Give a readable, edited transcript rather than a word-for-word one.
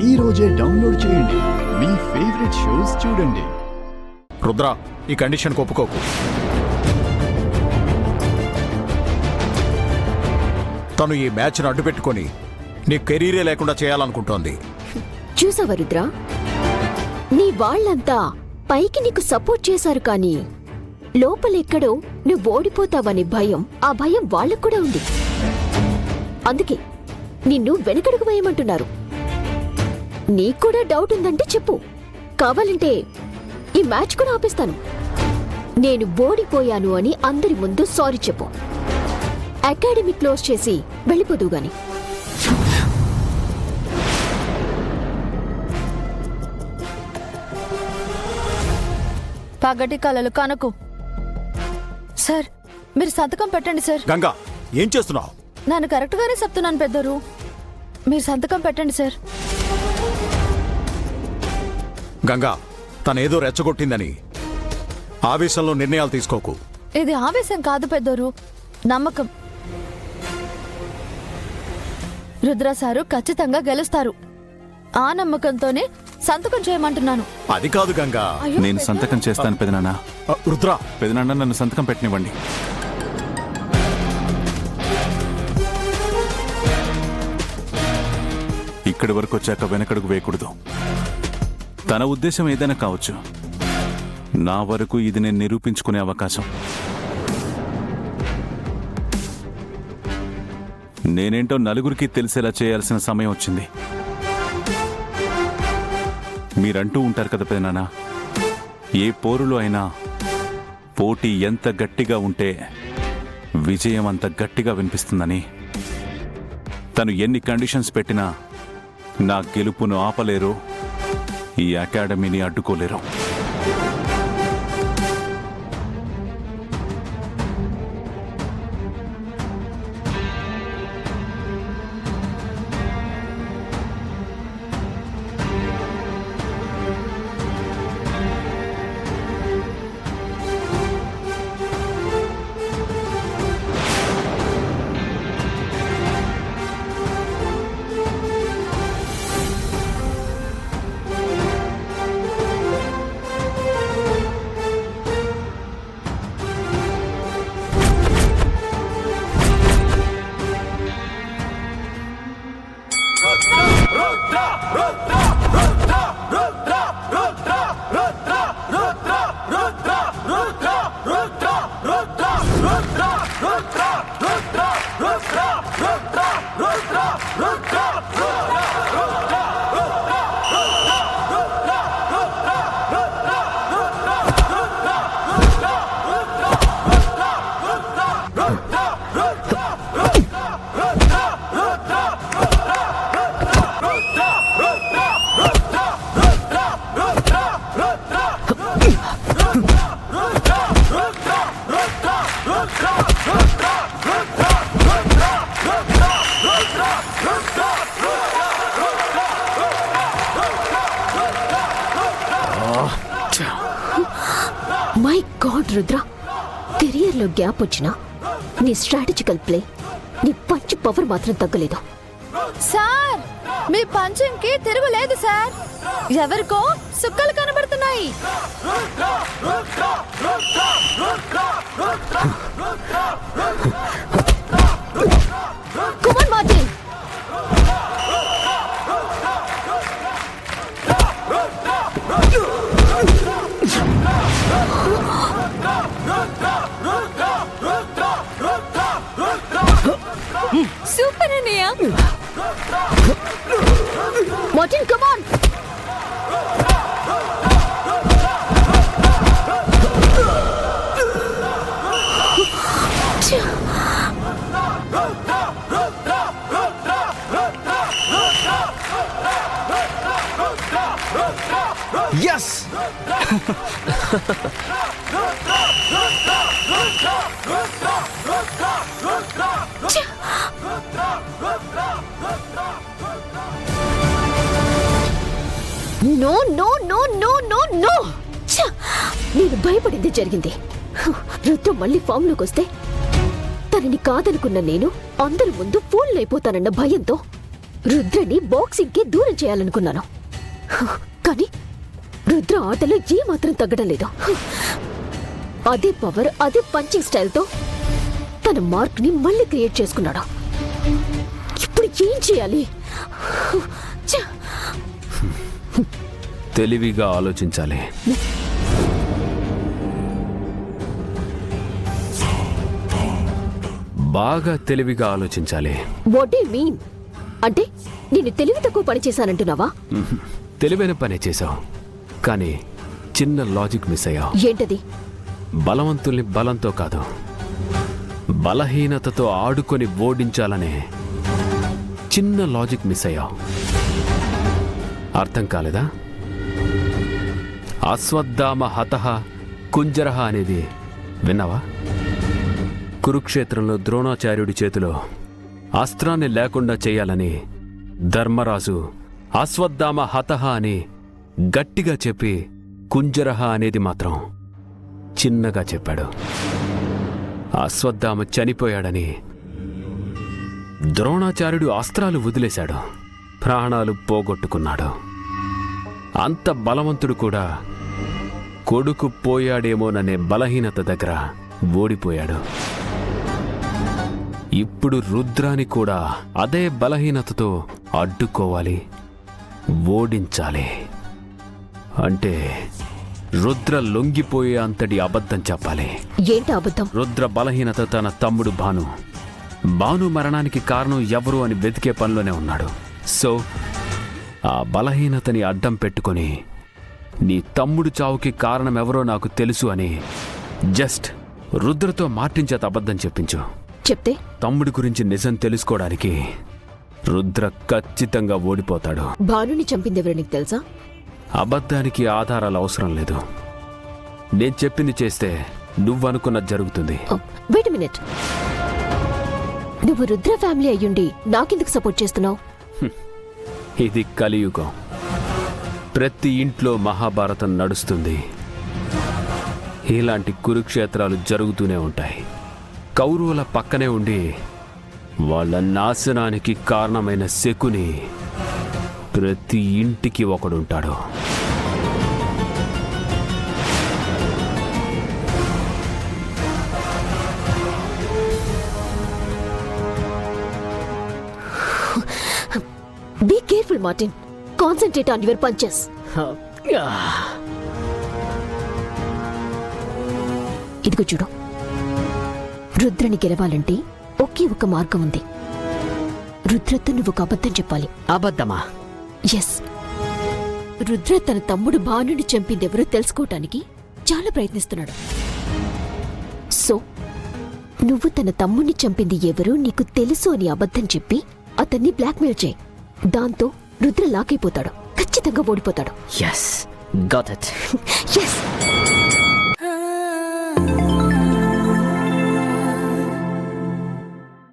ఈ రోజే డౌన్లోడ్ చేయండి. మీ ఫేవరెట్ షోస్ చూడండి. రుద్ర, ఈ కండిషన్ ఒప్పుకోకు. తను ఈ మ్యాచ్ను అడ్డుపెట్టుకొని నీ కెరీరే లేకుండా చేయాలనుకుంటోంది. చూసావా రుద్ర, నీ వాళ్ళంతా పైకి నీకు సపోర్ట్ చేశారు కానీ లోపలెక్కడో నువ్వు ఓడిపోతావనే భయం, ఆ భయం వాళ్ళకు కూడా ఉంది. అందుకే నిన్ను వెనకడుగు వేయమంటున్నారు. నీక్కూడా డౌట్ ఉందంటే చెప్పు, కావాలంటే ఈ మ్యాచ్ కూడా ఆపేస్తాను. నేను ఓడిపోయాను అని అందరి ముందు సారీ చెప్పు. అకాడమీ క్లోజ్ చేసి వెళ్ళిపోదు గాని. పగటి కలలు కనకు. సార్, మీరు సంతకం పెట్టండి సార్. గంగా, ఏం చేస్తున్నావు? నేను కరెక్ట్ గానే చెప్తున్నాను పెద్దరు. మీరు సంతకం పెట్టండి సార్. గంగా, తనేదో రెచ్చగొట్టిందని ఆవేశంలో నిర్ణయాలు తీసుకోకు. ఇది ఆవేశం కాదు పెద్దరు, నమ్మకం. రుద్ర సారు ఖచ్చితంగా గెలుస్తారు. ఆ నమ్మకంతోనే సంతకం చేయమంటున్నాను. అది కాదు గంగా. నేను సంతకం చేస్తాను పెదనాన్న. రుద్ర, పెదనాన్న నన్ను సంతకం పెట్టనివ్వండి. ఇక్కడి వరకు వచ్చాక వెనకడుగు వేయకూడదు. తన ఉద్దేశం ఏదైనా కావచ్చు, నా వరకు ఇది నేను నిరూపించుకునే అవకాశం. నేనేంటో నలుగురికి తెలిసేలా చేయాల్సిన సమయం వచ్చింది. మీరంటూ ఉంటారు కదా పెదనాన్న, ఏ పోరులో అయినా పోటీ ఎంత గట్టిగా ఉంటే విజయం అంత గట్టిగా వినిపిస్తుందని. తను ఎన్ని కండిషన్స్ పెట్టినా నా గెలుపును ఆపలేరు, ఈ అకాడమీని అడ్డుకోలేరు. మై గాడ్ రుద్ర, కెరియర్లో గ్యాప్ వచ్చినా నీ స్ట్రాటజికల్ ప్లే, నీ పంచ్ పవర్ మాత్రం తగ్గలేదు. సార్, మీ పంచింగ్ కి తిరుగులేదు సార్. ఎవరికో సుక్కలు కనబడుతున్నాయి. Come on, Martin. సూపర్ అన్నయ్య. Martin, come on. Yes! No no no no no no. నేను భయపడింది జరిగింది. రుద్ర మళ్ళీ ఫామ్లోకి వస్తే తనని కాదనుకున్న నేను అందరి ముందు ఫూల్ అయిపోతానన్న భయంతో రుద్రని బాక్సింగ్కి దూరం చేయాలనుకున్నాను. కానీ రుద్ర ఆటలో ఏమాత్రం తగ్గడం లేదు. అదే పవర్, అదే పంచింగ్ స్టైల్తో తన మార్క్ ని మళ్ళీ క్రియేట్ చేసుకున్నాడు. ఇప్పుడు ఏం చేయాలి? ఛ! తెలివిగా ఆలోచించాలి. బాగా తెలివిగా ఆలోచించాలి. What do you mean? అంటే నేను తెలివి తక్కువ పని చేశానంటున్నావా? తెలివైన పనే చేశావు, కానీ చిన్న లాజిక్ మిస్ అయ్యావు. ఏంటది? బలవంతుల్ని బలంతో కాదు, బలహీనతతో ఆడుకొని ఓడించాలనే చిన్న లాజిక్ మిస్ అయ్యావు. అర్థం కాలేదా? అశ్వత్థామ హతః కుంజరః అనేది విన్నావా? కురుక్షేత్రంలో ద్రోణాచార్యుడి చేతిలో అస్త్రాన్ని లేకుండా చేయాలని ధర్మరాజు అశ్వత్థామ హతః అని గట్టిగా చెప్పి కుంజరః అనేది మాత్రం చిన్నగా చెప్పాడు. అశ్వత్థామ చనిపోయాడని ద్రోణాచార్యుడు అస్త్రాలు వదిలేశాడు, ప్రాణాలు పోగొట్టుకున్నాడు. అంత బలవంతుడు కూడా కొడుకు పోయాడేమోననే బలహీనత దగ్గర ఓడిపోయాడు. ఇప్పుడు రుద్రాని కూడా అదే బలహీనతతో అడ్డుకోవాలి, ఓడించాలి. అంటే రుద్ర లొంగిపోయే అంతటి అబద్ధం చెప్పాలి. ఏంటి అబద్ధం? రుద్ర బలహీనత తన తమ్ముడు భాను మరణానికి కారణం ఎవరు అని వెతికే పనిలోనే ఉన్నాడు. సో ఆ బలహీనతని అడ్డం పెట్టుకొని నీ తమ్ముడు చావుకి కారణం ఎవరో నాకు తెలుసు అని జస్ట్ రుద్రతో మార్టించేత అబద్ధం చెప్పించు. చెప్తే తమ్ముడి గురించి నిజం తెలుసుకోవడానికి రుద్ర ఖచ్చితంగా ఓడిపోతాడు. భానుని చంపిందెవరో నీకు తెలుసా? అబద్ధానికి ఆధారాలు అవసరం లేదు. నేను చెప్పింది చేస్తే నువ్వనుకున్నది జరుగుతుంది. వెయిట్ మినిట్, నువ్వు రుద్ర ఫ్యామిలీ అయ్యుండి నాకెందుకు సపోర్ట్ చేస్తున్నావు? ఇది కలియుగం. ప్రతి ఇంట్లో మహాభారతం నడుస్తుంది. ఇలాంటి కురుక్షేత్రాలు జరుగుతూనే ఉంటాయి. కౌరవుల పక్కనే ఉండి వాళ్ళ నాశనానికి కారణమైన శకుని ప్రతి ఇంటికి ఒకడుంటాడు. Be careful Martin, concentrate on your punches. ఇదిగో చూడు, రుద్రని గెలవాలంటే ఒకే ఒక మార్గం ఉంది. రుద్రతో నువ్వు ఒక అబద్ధం చెప్పాలి. అబద్ధమా? ఎస్. రుద్ర తన తమ్ముడు భానుని చంపిందెవరో తెలుసుకోవటానికి చాలా ప్రయత్నిస్తున్నాడు. సో నువ్వు తన తమ్ముడిని చంపింది ఎవరో నీకు తెలుసు అని అబద్ధం చెప్పి అతన్ని బ్లాక్మెయిల్ చేయి. దాంతో రుద్ర లాక్ అయిపోతాడు, ఖచ్చితంగా ఓడిపోతాడు. Yes, got it. ఎస్.